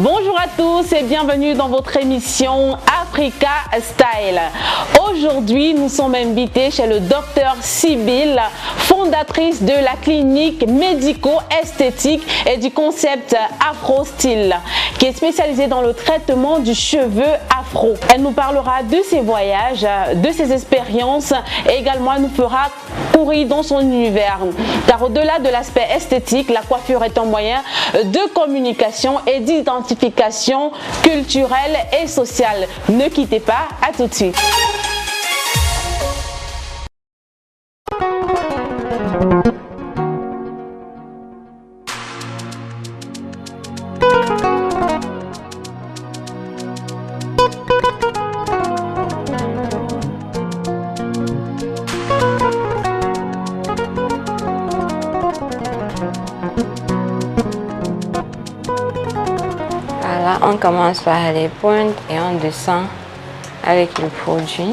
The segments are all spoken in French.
Bonjour à tous et bienvenue dans votre émission Africa Style. Aujourd'hui, nous sommes invités chez le docteur Sybille, fondatrice de la clinique médico-esthétique et du concept Afro Style, qui est spécialisée dans le traitement du cheveu afro. Elle nous parlera de ses voyages, de ses expériences et également elle nous fera courir dans son univers. Car au-delà de l'aspect esthétique, la coiffure est un moyen de communication et d'identification culturelle et sociale. Ne quittez pas, à tout de suite. On commence par les pointes et on descend avec le produit.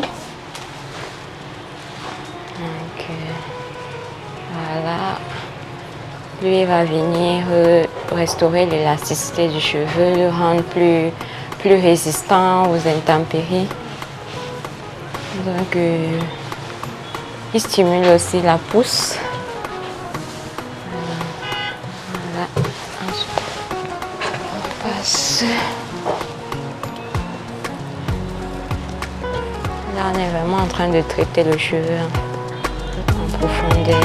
Donc, voilà. Lui va venir restaurer l'élasticité du cheveu, le rendre plus résistant aux intempéries. Donc, il stimule aussi la pousse. Voilà. Ensuite, on passe. Là, on est vraiment en train de traiter le cheveu en profondeur.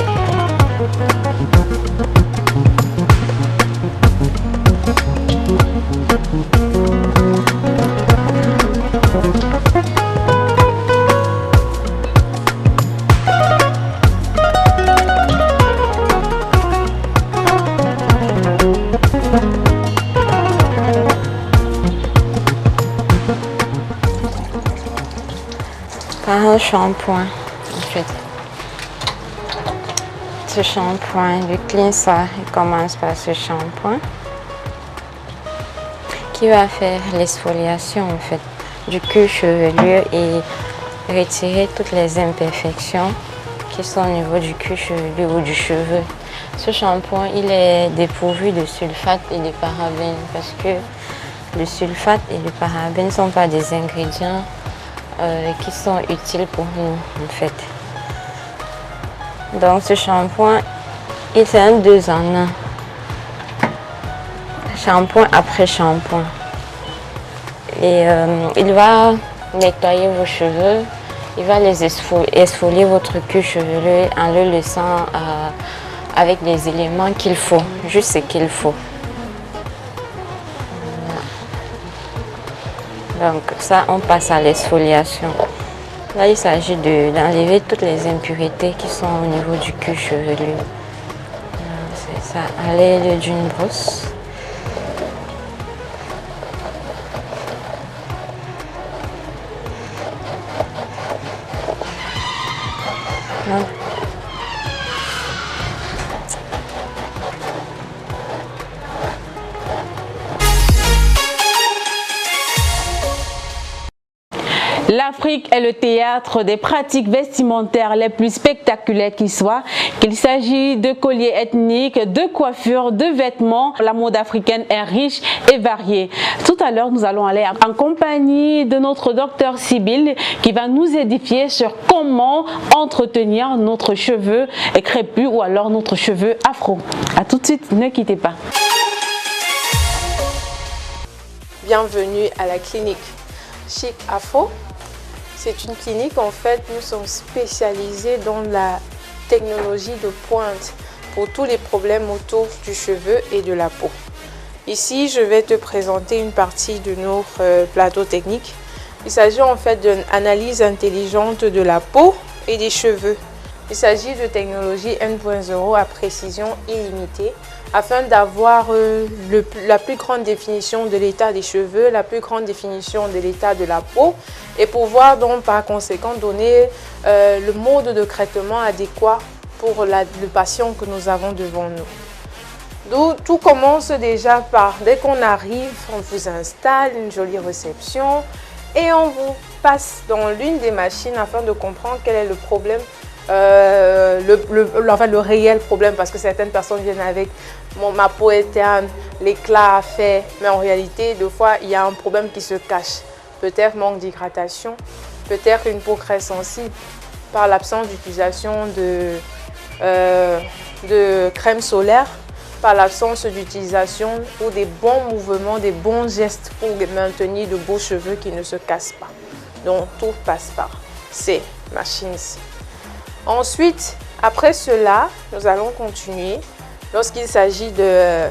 Par un shampoing, en fait. Ce shampoing, le cleanser, il commence par ce shampoing qui va faire l'exfoliation en fait du cuir chevelu et retirer toutes les imperfections qui sont au niveau du cuir chevelu ou du cheveu. Ce shampoing, il est dépourvu de sulfate et de parabènes parce que le sulfate et le parabène ne sont pas des ingrédients qui sont utiles pour nous en fait. Donc ce shampoing, c'est un 2 en 1. Shampoing après shampoing. Et il va nettoyer vos cheveux, il va les exfolier votre cuir chevelu en le laissant avec les éléments qu'il faut, juste ce qu'il faut. Donc ça, on passe à l'exfoliation. Là, il s'agit d'enlever toutes les impuretés qui sont au niveau du cuir chevelu. C'est ça, à l'aide d'une brosse. Là. L'Afrique est le théâtre des pratiques vestimentaires les plus spectaculaires qui soient, qu'il s'agit de colliers ethniques, de coiffures, de vêtements. La mode africaine est riche et variée. Tout à l'heure, nous allons aller en compagnie de notre docteur Sybille qui va nous édifier sur comment entretenir notre cheveu crépus ou alors notre cheveu afro. A tout de suite, ne quittez pas. Bienvenue à la clinique Chic Afro. C'est une clinique, en fait, nous sommes spécialisés dans la technologie de pointe pour tous les problèmes autour du cheveu et de la peau. Ici, je vais te présenter une partie de notre plateau technique. Il s'agit en fait d'une analyse intelligente de la peau et des cheveux. Il s'agit de technologie N.0 à précision illimitée afin d'avoir la plus grande définition de l'état des cheveux, la plus grande définition de l'état de la peau et pouvoir donc par conséquent donner le mode de traitement adéquat pour le patient que nous avons devant nous. Donc, tout commence déjà par, dès qu'on arrive, on vous installe une jolie réception et on vous passe dans l'une des machines afin de comprendre quel est le problème, le réel problème, parce que certaines personnes viennent avec ma peau est terne, l'éclat à faire, mais en réalité, des fois, il y a un problème qui se cache. Peut-être manque d'hydratation, peut-être une peau très sensible par l'absence d'utilisation de crème solaire, par l'absence d'utilisation ou des bons mouvements, des bons gestes pour maintenir de beaux cheveux qui ne se cassent pas. Donc, tout passe par ces machines-ci. Ensuite, après cela, nous allons continuer. Lorsqu'il s'agit de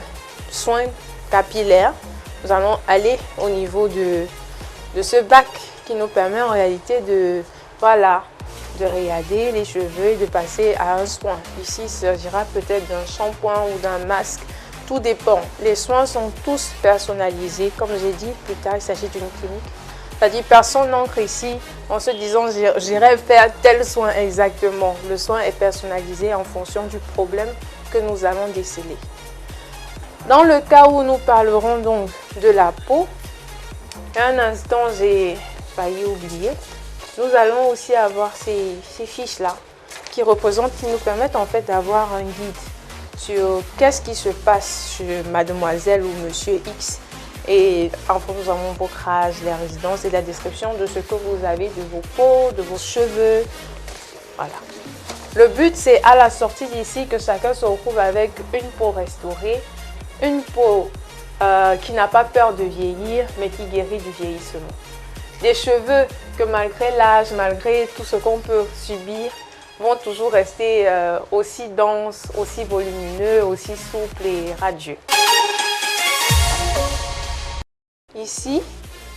soins capillaires, nous allons aller au niveau de ce bac qui nous permet en réalité de regarder les cheveux et de passer à un soin. Ici, il s'agira peut-être d'un shampoing ou d'un masque. Tout dépend. Les soins sont tous personnalisés. Comme j'ai dit plus tard, il s'agit d'une clinique. C'est-à-dire, personne n'entre ici en se disant « j'irai faire tel soin exactement ». Le soin est personnalisé en fonction du problème que nous allons déceler. Dans le cas où nous parlerons donc de la peau, un instant, j'ai failli oublier. Nous allons aussi avoir ces fiches-là qui nous permettent en fait d'avoir un guide sur qu'est-ce qui se passe chez mademoiselle ou monsieur X. Et enfin, nous avons votre âge, les résidences et la description de ce que vous avez de vos peaux, de vos cheveux. Voilà. Le but, c'est à la sortie d'ici que chacun se retrouve avec une peau restaurée, une peau qui n'a pas peur de vieillir, mais qui guérit du vieillissement. Des cheveux que malgré l'âge, malgré tout ce qu'on peut subir, vont toujours rester aussi denses, aussi volumineux, aussi souples et radieux. Ici,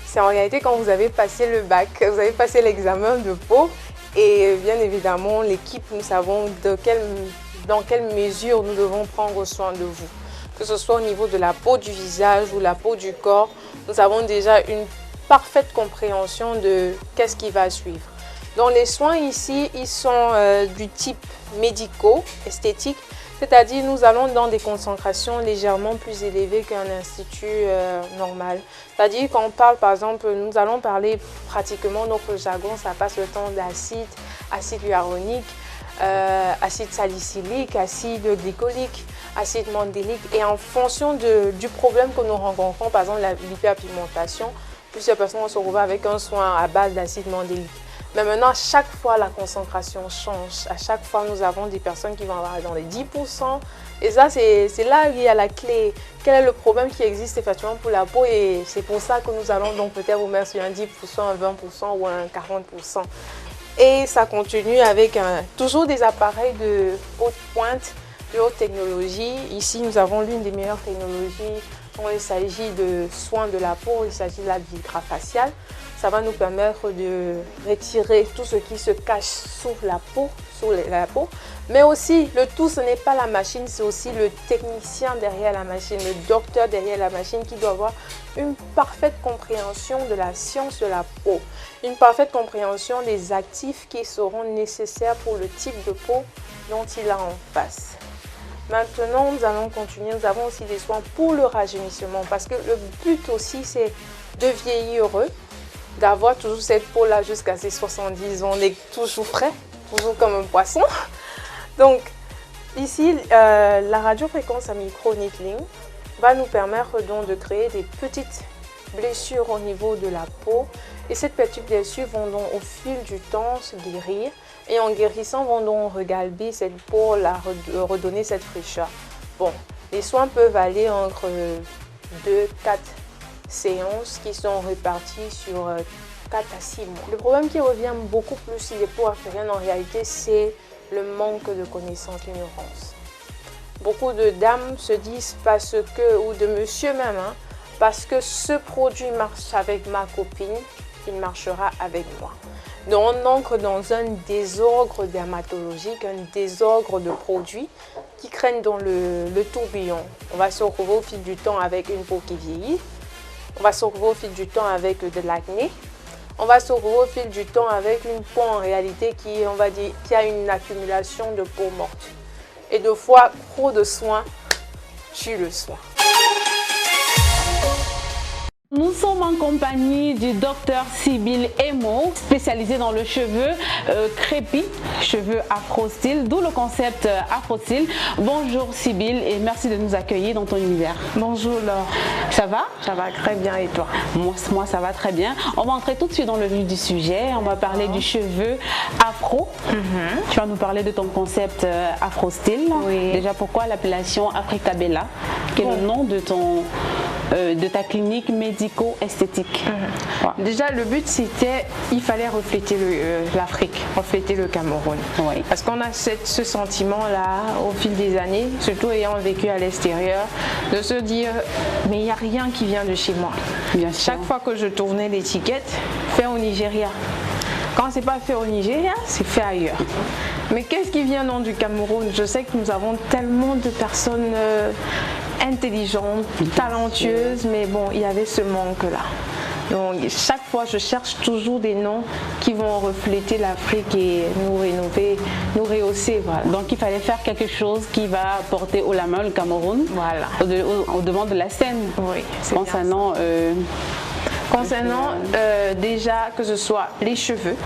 c'est en réalité quand vous avez passé le bac, vous avez passé l'examen de peau et bien évidemment l'équipe, nous savons dans quelle mesure nous devons prendre soin de vous. Que ce soit au niveau de la peau du visage ou la peau du corps, nous avons déjà une parfaite compréhension de qu'est-ce qui va suivre. Donc les soins ici, ils sont du type médicaux, esthétiques, c'est-à-dire nous allons dans des concentrations légèrement plus élevées qu'un institut normal. C'est-à-dire quand on parle par exemple, nous allons parler pratiquement notre jargon, ça passe le temps d'acide, acide hyaluronique, acide salicylique, acide glycolique, acide mandélique et en fonction du problème que nous rencontrons, par exemple l'hyperpigmentation, plusieurs personnes vont se retrouver avec un soin à base d'acide mandélique. Mais maintenant, à chaque fois, la concentration change. À chaque fois, nous avons des personnes qui vont avoir dans les 10%. Et ça, c'est là qu'il y a la clé. Quel est le problème qui existe effectivement pour la peau? Et c'est pour ça que nous allons donc peut-être vous mettre sur un 10%, un 20% ou un 40%. Et ça continue avec toujours des appareils de haute pointe, de haute technologie. Ici, nous avons l'une des meilleures technologies. Quand il s'agit de soins de la peau, il s'agit de la vigrafaciale. Ça va nous permettre de retirer tout ce qui se cache sous la peau, Mais aussi, le tout, ce n'est pas la machine, c'est aussi le technicien derrière la machine, le docteur derrière la machine qui doit avoir une parfaite compréhension de la science de la peau, une parfaite compréhension des actifs qui seront nécessaires pour le type de peau dont il a en face. Maintenant, nous allons continuer. Nous avons aussi des soins pour le rajeunissement parce que le but aussi, c'est de vieillir heureux, d'avoir toujours cette peau-là jusqu'à ses 70 ans. On est toujours frais, toujours comme un poisson. Donc, ici, la radiofréquence à micro-needling va nous permettre donc de créer des petites blessures au niveau de la peau. Et ces petites blessures vont donc au fil du temps se guérir. Et en guérissant, vont donc regalber cette peau, redonner cette fraîcheur. Bon, les soins peuvent aller entre 2-4 séances qui sont réparties sur 4 à 6 mois. Le problème qui revient beaucoup plus si les peaux affairiennes en réalité, c'est le manque de connaissances, l'ignorance. Beaucoup de dames se disent parce que, ou de monsieur même, parce que ce produit marche avec ma copine, il marchera avec moi. Donc on entre dans un désordre dermatologique, un désordre de produits qui craignent dans le tourbillon. On va se retrouver au fil du temps avec une peau qui vieillit. On va se retrouver au fil du temps avec de l'acné. On va se retrouver au fil du temps avec une peau en réalité qui, on va dire, qui a une accumulation de peau morte. Et deux fois, trop de soins tue le soin. Nous sommes en compagnie du docteur Sybille Emo, spécialisé dans le cheveu crépi, cheveux afro-style, d'où le concept afro-style. Bonjour Sybille et merci de nous accueillir dans ton univers. Bonjour Laure. Ça va? Ça va très bien et toi? Moi ça va très bien. On va entrer tout de suite dans le vif du sujet. On va parler du cheveu afro. Tu vas nous parler de ton concept afro-style. Oui. Déjà pourquoi l'appellation Africa Bella, qui est le nom de ton... de ta clinique médico-esthétique. Déjà, le but, c'était, il fallait refléter l'Afrique, refléter le Cameroun. Oui. Parce qu'on a ce sentiment-là, au fil des années, surtout ayant vécu à l'extérieur, de se dire, mais il n'y a rien qui vient de chez moi. Bien sûr. Chaque fois que je tournais l'étiquette, fait au Nigeria. Quand c'est pas fait au Nigeria, c'est fait ailleurs. Mais qu'est-ce qui vient non du Cameroun? Je sais que nous avons tellement de personnes intelligentes, talentueuses, mais bon, il y avait ce manque-là. Donc chaque fois, je cherche toujours des noms qui vont refléter l'Afrique et nous rénover, nous rehausser. Voilà. Donc il fallait faire quelque chose qui va porter haut la main le Cameroun, Voilà. au devant de la scène. Oui, c'est concernant déjà que ce soit les cheveux.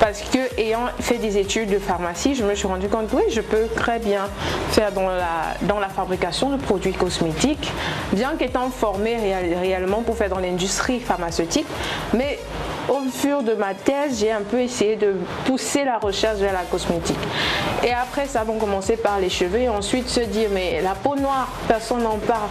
Parce que ayant fait des études de pharmacie, je me suis rendu compte que oui, je peux très bien faire dans la fabrication de produits cosmétiques, bien qu'étant formée réellement pour faire dans l'industrie pharmaceutique. Mais au fur de ma thèse, j'ai un peu essayé de pousser la recherche vers la cosmétique. Et après, ça va commencer par les cheveux et ensuite se dire, mais la peau noire, personne n'en parle.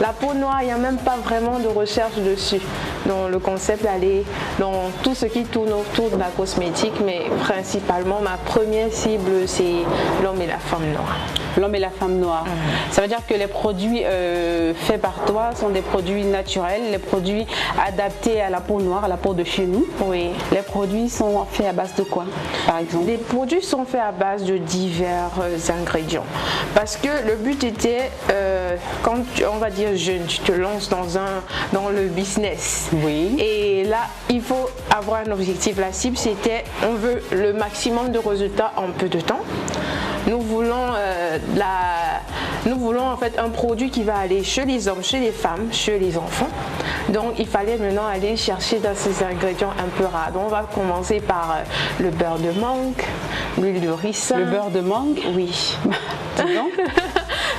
La peau noire, il n'y a même pas vraiment de recherche dessus. Donc le concept d'aller dans tout ce qui tourne autour de la cosmétique, mais principalement ma première cible, c'est l'homme et la femme noire. L'homme et la femme noire. Ça veut dire que les produits faits par toi sont des produits naturels, les produits adaptés à la peau noire, à la peau de chez nous. Oui. Les produits sont faits à base de quoi, par exemple? Les produits sont faits à base de divers ingrédients. Parce que le but était, quand on va dire jeune, tu te lances dans le business. Oui. Et là, il faut avoir un objectif. La cible, c'était, on veut le maximum de résultats en peu de temps. Nous voulons en fait un produit qui va aller chez les hommes, chez les femmes, chez les enfants. Donc il fallait maintenant aller chercher dans ces ingrédients un peu rares. Donc on va commencer par le beurre de mangue, l'huile de ricin. Le beurre de mangue? Oui.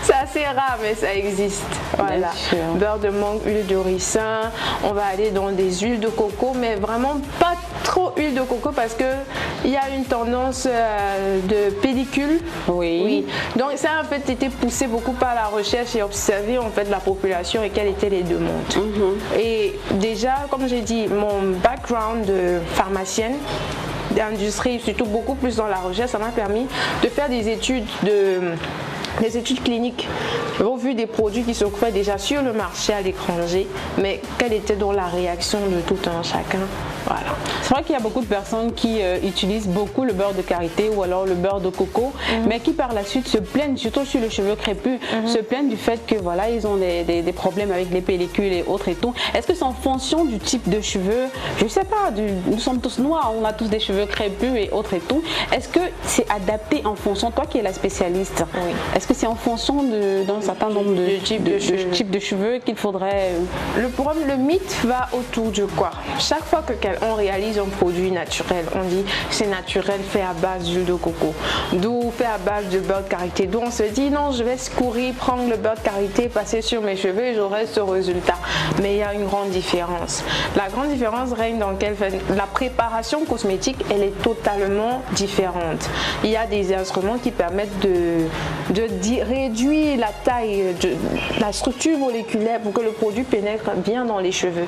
C'est assez rare, mais ça existe. Voilà. Beurre de mangue, huile de ricin. On va aller dans des huiles de coco, mais vraiment pas trop huile de coco parce que il y a une tendance de pellicule. Oui. Donc ça a en fait été poussé beaucoup par la recherche et observer en fait la population et quels étaient les demandes. Et déjà, comme j'ai dit, mon background de pharmacienne, d'industrie, surtout beaucoup plus dans la recherche, ça m'a permis de faire des études cliniques au vu des produits qui se trouvaient déjà sur le marché à l'étranger, mais quelle était donc la réaction de tout un chacun. Voilà. C'est vrai qu'il y a beaucoup de personnes qui utilisent beaucoup le beurre de karité ou alors le beurre de coco, mais qui par la suite se plaignent, surtout sur le cheveu crépus, se plaignent du fait que voilà, ils ont des problèmes avec les pellicules et autres et tout. Est-ce que c'est en fonction du type de cheveux? Je sais pas, nous sommes tous noirs, on a tous des cheveux crépus et autres et tout. Est-ce que c'est adapté en fonction, toi qui es la spécialiste, est-ce que c'est en fonction d'un certain nombre de types de cheveux qu'il faudrait... Le mythe va autour de quoi? Chaque fois qu'on réalise un produit naturel, on dit c'est naturel, fait à base d'huile de coco, d'où fait à base de beurre de karité, d'où on se dit non, je vais courir, prendre le beurre de karité, passer sur mes cheveux et j'aurai ce résultat. Mais il y a une grande différence. La grande différence règne dans la préparation cosmétique, elle est totalement différente. Il y a des instruments qui permettent de réduire la taille, la structure moléculaire pour que le produit pénètre bien dans les cheveux.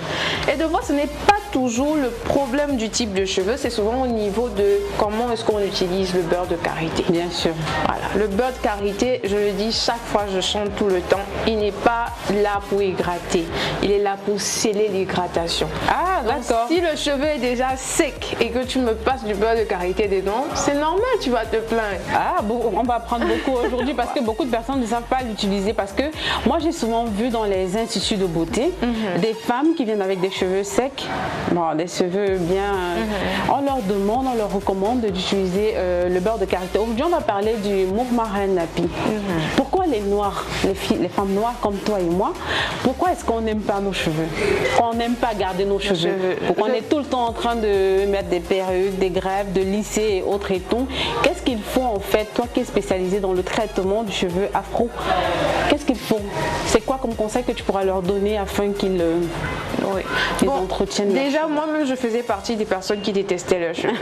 Et de voir, ce n'est pas toujours le problème du type de cheveux, c'est souvent au niveau de comment est-ce qu'on utilise le beurre de karité. Bien sûr. Voilà, le beurre de karité, je le dis chaque fois, je chante tout le temps, il n'est pas là pour hydrater, il est là pour sceller l'hydratation. Ah, d'accord. Si le cheveu est déjà sec et que tu me passes du beurre de karité dedans, c'est normal, tu vas te plaindre. Ah, on va apprendre beaucoup aujourd'hui parce que beaucoup de personnes ne savent pas l'utiliser, parce que moi j'ai souvent vu dans les instituts de beauté des femmes qui viennent avec des cheveux secs Bon, des cheveux bien... On leur demande, on leur recommande d'utiliser le beurre de karité. Aujourd'hui, on va parler du Mourmaren Napi. Pourquoi les noirs, les femmes noires comme toi et moi, pourquoi est-ce qu'on n'aime pas nos cheveux? On n'aime pas garder nos cheveux? Pourquoi on est tout le temps en train de mettre des perruques, des greffes, de lisser et autres et tout? Qu'est-ce qu'il faut en fait, toi qui es spécialisé dans le traitement du cheveu afro, qu'est-ce qu'il faut? C'est quoi comme conseil que tu pourras leur donner afin qu'ils entretiennent déjà, moi-même, je faisais partie des personnes qui détestaient leurs cheveux.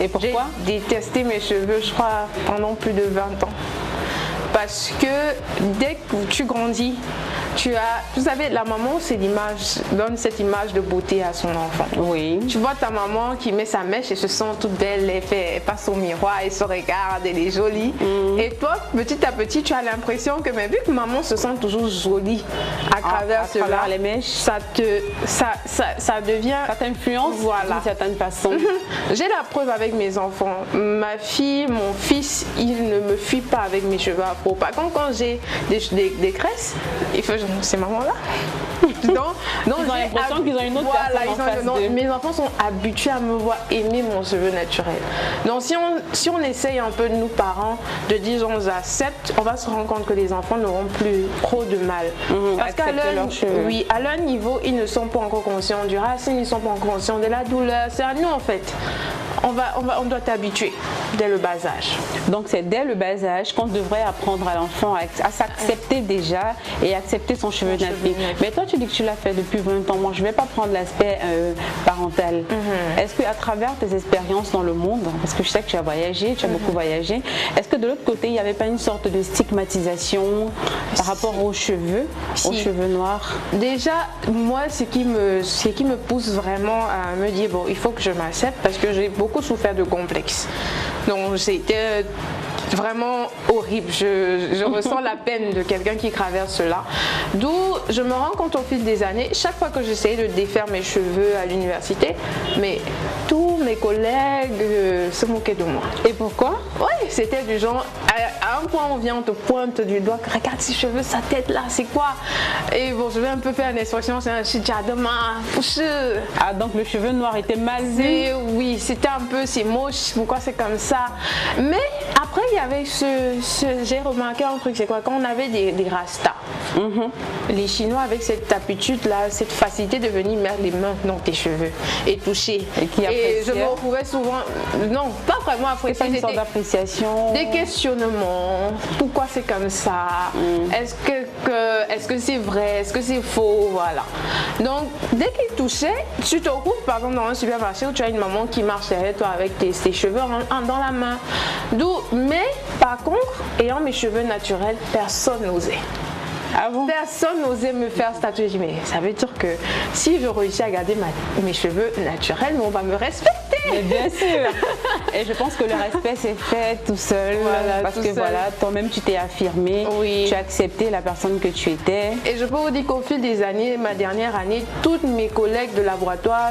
Et pourquoi? J'ai détesté mes cheveux, je crois, pendant plus de 20 ans. Parce que dès que tu grandis, vous savez, la maman, c'est l'image, donne cette image de beauté à son enfant. Oui. Tu vois ta maman qui met sa mèche et se sent toute belle, elle passe au miroir, elle se regarde, elle est jolie. Et toi, petit à petit, tu as l'impression que, mais vu que maman se sent toujours jolie à travers les mèches, ça devient... Ça t'influence d'une certaine façon. J'ai la preuve avec mes enfants. Ma fille, mon fils, il ne me fuit pas avec mes cheveux afro. Par contre, quand j'ai des tresses, il faut c'est maman-là. Donc ils ont l'impression qu'ils ont une autre personne en face d'eux. Mes enfants sont habitués à me voir aimer mon cheveu naturel. Donc si on essaye un peu, nous parents, de dire on accepte, on va se rendre compte que les enfants n'auront plus trop de mal. Parce qu'à leur niveau, ils ne sont pas encore conscients du racine, ils ne sont pas encore conscients de la douleur. C'est à nous en fait. On doit t'habituer dès le bas âge. Donc c'est dès le bas âge qu'on devrait apprendre à l'enfant à s'accepter déjà et accepter son cheveu nappé. Mais toi tu dis que tu l'as fait depuis 20 ans. Moi je ne vais pas prendre l'aspect parental. Est-ce qu'à travers tes expériences dans le monde, parce que je sais que tu as voyagé, tu as beaucoup voyagé, est-ce que de l'autre côté il n'y avait pas une sorte de stigmatisation par rapport aux cheveux, aux cheveux noirs? Déjà moi ce qui me pousse vraiment à me dire bon il faut que je m'accepte parce que j'ai beaucoup souffert de complexes. Donc c'était vraiment horrible. Je ressens la peine de quelqu'un qui traverse cela. D'où je me rends compte au fil des années, chaque fois que j'essayais de défaire mes cheveux à l'université, mais tous mes collègues se moquaient de moi. Et pourquoi? Oui, c'était du genre, à un point on vient, on te pointe du doigt, regarde ces cheveux, sa tête là, c'est quoi? Et bon, je vais un peu faire une expression, c'est un chidjadema, Ah, donc le cheveu noir était mal vu? Oui, c'était un peu, c'est moche, pourquoi c'est comme ça? Mais après, il y avait j'ai remarqué un truc, c'est quoi? Quand on avait des rastas, les Chinois avec cette aptitude là, cette facilité de venir mettre les mains dans tes cheveux et toucher. Et je me retrouvais souvent, non, pas vraiment apprécié. C'est pas une sorte d'appréciation. Des questionnements. Pourquoi c'est comme ça? Est-ce que c'est vrai? Est-ce que c'est faux? Voilà. Donc dès qu'il touchait, tu te retrouves par exemple dans un supermarché où tu as une maman qui marche derrière toi avec tes cheveux dans la main. Mais par contre, ayant mes cheveux naturels, personne n'osait. Ah bon? Personne n'osait me faire statuer. Je dis, mais ça veut dire que si je réussis à garder mes cheveux naturels, on va me respecter. Mais bien sûr. Et je pense que le respect s'est fait tout seul. Voilà, parce que voilà, toi-même tu t'es affirmé, tu as accepté la personne que tu étais. Et je peux vous dire qu'au fil des années, ma dernière année, toutes mes collègues de laboratoire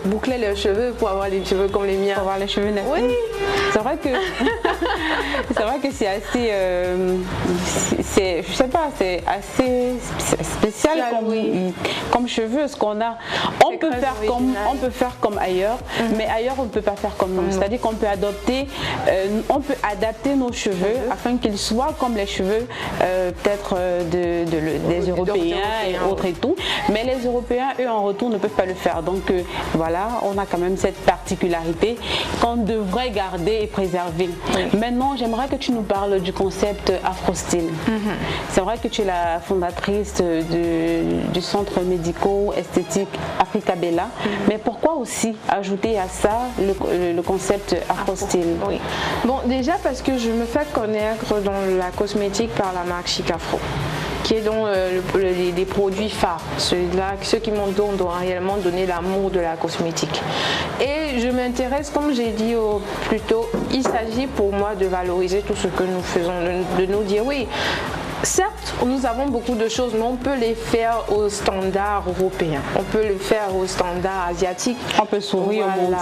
bouclaient leurs cheveux pour avoir des cheveux comme les miens. Pour avoir les cheveux naturels. Oui. C'est vrai que c'est assez, je sais pas, c'est assez spécial comme cheveux, ce qu'on a. On peut faire comme ailleurs, mais ailleurs on ne peut pas faire comme nous. C'est-à-dire qu'on peut adapter nos cheveux afin qu'ils soient comme les cheveux peut-être des Européens et autres et tout. Mais les Européens, eux, en retour, ne peuvent pas le faire. Donc voilà, on a quand même cette particularité qu'on devrait garder et préserver. Maintenant, j'aimerais que tu nous parles du concept Afro-Style. C'est vrai que tu es la fondatrice du centre médico-esthétique Africa Bella, mais pourquoi aussi ajouter à ça le concept Afro-Style? Oui. Bon, déjà parce que je me fais connaître dans la cosmétique par la marque Chic Afro, qui est dans les produits phares, ceux qui m'ont réellement donné l'amour de la cosmétique. Et je m'intéresse, comme j'ai dit plus tôt, il s'agit pour moi de valoriser tout ce que nous faisons, de nous dire oui, certes, nous avons beaucoup de choses, mais on peut les faire au standard européen. On peut le faire au standard asiatique. On peut s'ouvrir au monde.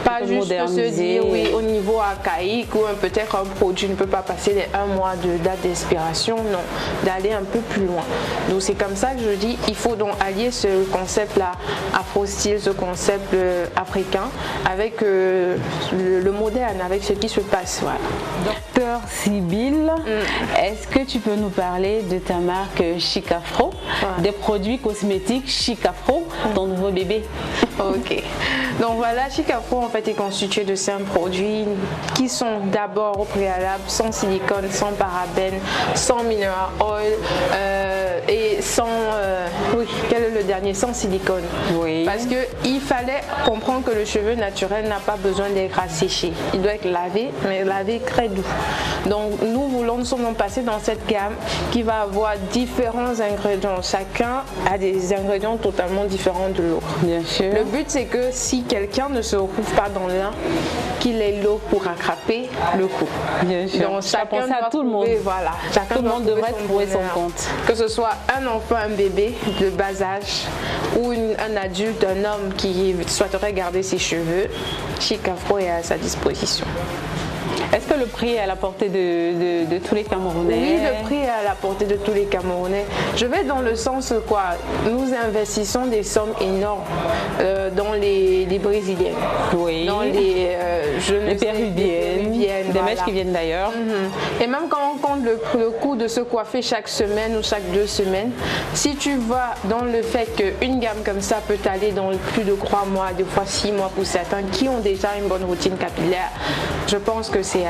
Pas juste se dire, oui, au niveau archaïque, ou peut-être un produit ne peut pas passer les 1 mois de date d'expiration. Non, d'aller un peu plus loin. Donc, c'est comme ça que je dis, il faut donc allier ce concept-là, afro-style, ce concept africain, avec le moderne, avec ce qui se passe. Voilà. Docteur Sybille, est-ce que tu peux nous parler de ta marque Chic Afro, des produits cosmétiques Chic Afro, ton nouveau bébé? Ok. Donc voilà, Chic Afro en fait est constitué de 5 produits qui sont d'abord au préalable sans silicone, sans parabènes, sans mineral oil et sans oui, quel est le dernier? Sans silicone. Oui. Parce que il fallait comprendre que le cheveu naturel n'a pas besoin d'être asséché. Il doit être lavé, mais lavé très doux. Donc nous sommes passés dans cette gamme qui va avoir différents ingrédients. Chacun a des ingrédients totalement différents de l'autre. Bien sûr. Le but c'est que si quelqu'un ne se retrouve pas dans l'un, qu'il ait l'eau pour rattraper le coup. Bien sûr. Donc chacun doit tout le monde. Voilà, chacun tout le monde devrait trouver son compte. Que ce soit un enfant, un bébé de bas âge ou un adulte, un homme qui souhaiterait garder ses cheveux, Chic Afro est à sa disposition. Est-ce que le prix est à la portée de tous les Camerounais? Oui, le prix est à la portée de tous les Camerounais. Je vais dans le sens quoi, nous investissons des sommes énormes dans les Brésiliennes, oui. dans les Péruviennes, des voilà. mèches qui viennent d'ailleurs. Et même quand on compte le coût de se coiffer chaque semaine ou chaque 2 semaines, si tu vas dans le fait qu'une gamme comme ça peut aller dans plus de 3 mois, des fois 6 mois pour certains qui ont déjà une bonne routine capillaire, je pense que c'est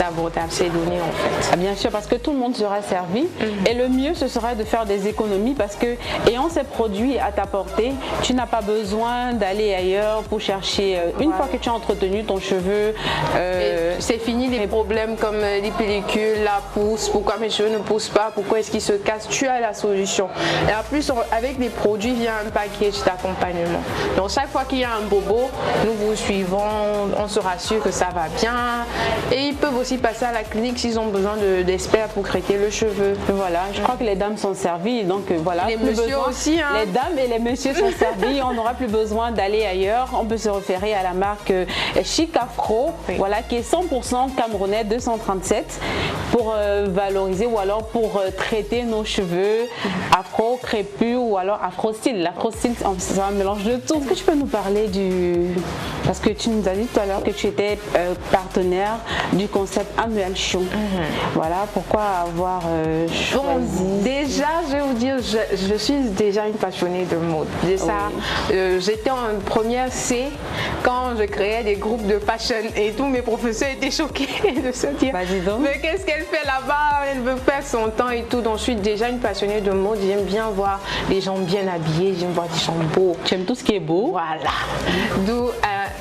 abordable, c'est donné en fait. Ah, bien sûr, parce que tout le monde sera servi. Et le mieux, ce serait de faire des économies parce que, ayant ces produits à ta portée, tu n'as pas besoin d'aller ailleurs pour chercher. Une fois que tu as entretenu ton cheveu, c'est fini les problèmes comme les pellicules, la pousse, pourquoi mes cheveux ne poussent pas, pourquoi est-ce qu'ils se cassent, tu as la solution. Et en plus, avec les produits, vient un package d'accompagnement. Donc chaque fois qu'il y a un bobo, nous vous suivons, on se rassure que ça va bien. Et ils peuvent aussi passer à la clinique s'ils ont besoin d'experts pour traiter le cheveu. Voilà, je crois que les dames sont servies, donc voilà. Les messieurs aussi. Hein. Les dames et les messieurs sont servis, on n'aura plus besoin d'aller ailleurs. On peut se référer à la marque Chic Afro, oui. Voilà, qui est 100% camerounais 237 pour valoriser ou alors pour traiter nos cheveux afro, crépus ou alors afro-style. L'afro-style, c'est un mélange de tout. Est-ce que tu peux nous parler parce que tu nous as dit tout à l'heure que tu étais partenaire du concept Amuel Show. Voilà, pourquoi avoir choisi? Bon, déjà, je vais vous dire, je suis déjà une passionnée de mode. J'étais en première C quand je créais des groupes de fashion et tous mes professeurs étaient choqués de se dire mais qu'est-ce qu'elle fait là-bas? Elle veut perdre son temps et tout. Donc je suis déjà une passionnée de mode. J'aime bien voir les gens bien habillés, j'aime voir des gens beaux. Tu aimes tout ce qui est beau? Voilà. D'où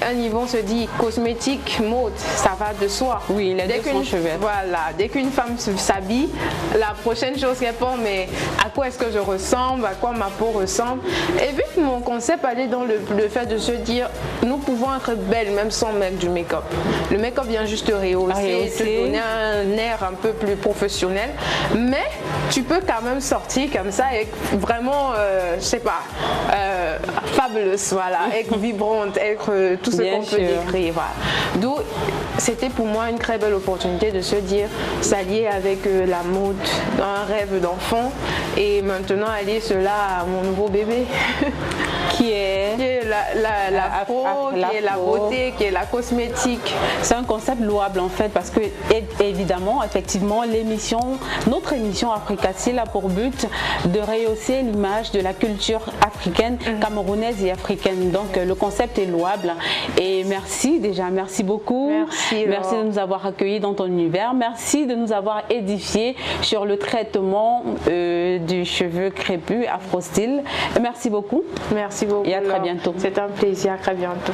un niveau on se dit cosmétique, mode, ça va de soi. Oui, les deux sont cheveux. Voilà, dès qu'une femme s'habille, la prochaine chose qu'elle pense, mais à quoi est-ce que je ressemble, à quoi ma peau ressemble. Et vu que mon concept allait dans le fait de se dire, nous pouvons être belles même sans mettre du make-up. Le make-up vient juste te rehausser, te donner un air un peu plus professionnel, mais tu peux quand même sortir comme ça et vraiment, je sais pas, fabuleuse, voilà, être vibrante, être tout ce qu'on peut décrire. Voilà. D'où c'était pour moi une très belle opportunité de se dire s'allier avec la mode, un rêve d'enfant et maintenant allier cela à mon nouveau bébé qui est la peau, qui est la beauté, qui est la cosmétique. C'est un concept louable en fait parce que évidemment, effectivement, notre émission Africa-Style a pour but de rehausser l'image de la culture africaine, camerounaise et africaine. Donc le concept est louable et merci beaucoup. Merci de nous avoir accueillis dans ton univers. Merci de nous avoir édifiés sur le traitement du cheveu crépus afro-style. Merci beaucoup. Merci beaucoup. Et à très bientôt. C'est un plaisir. À très bientôt.